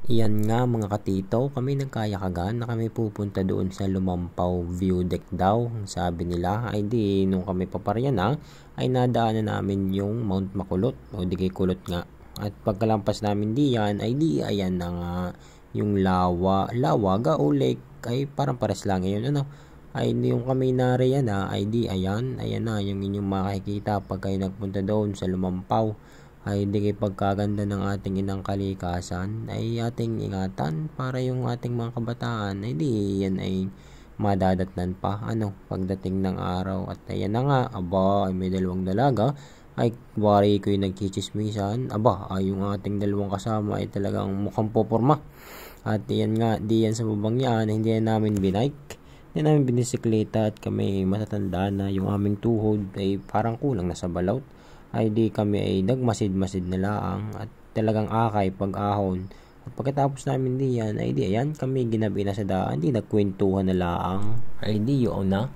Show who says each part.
Speaker 1: Iyan nga mga katito, kami nagkayakagan na kami pupunta doon sa Lumampaw View Deck daw. Sabi nila ay di nung kami paparya na ay nadaanan namin yung Mount Makulot o di kay Kulot nga. At pagkalampas namin diyan ay di ayan na nga yung Lawaga o Lake ay parang pares lang yun ano. Ay yung kami nariyan na ay di ayan na yung inyong makikita pag kayo nagpunta doon sa Lumampaw ay di pagkaganda ng ating inang kalikasan ay ating ingatan para yung ating mga kabataan ay di yan ay madadatnan pa pagdating ng araw. At ayan na nga, aba ay may dalawang dalaga ay wari ko yung nagchichismisan, aba ay yung ating dalawang kasama ay talagang mukhang poporma. At yan nga, di yan sa babang yan, hindi namin binike, hindi namin binisikleta at kami matatanda na yung aming tuhod ay parang kulang na sa balot ay di kami ay nagmasid-masid na laang at talagang akay pag-ahon. At pagkatapos namin diyan ay di ayan kami ginabi na sa daan, di nagkwentuhan na laang ay di yun na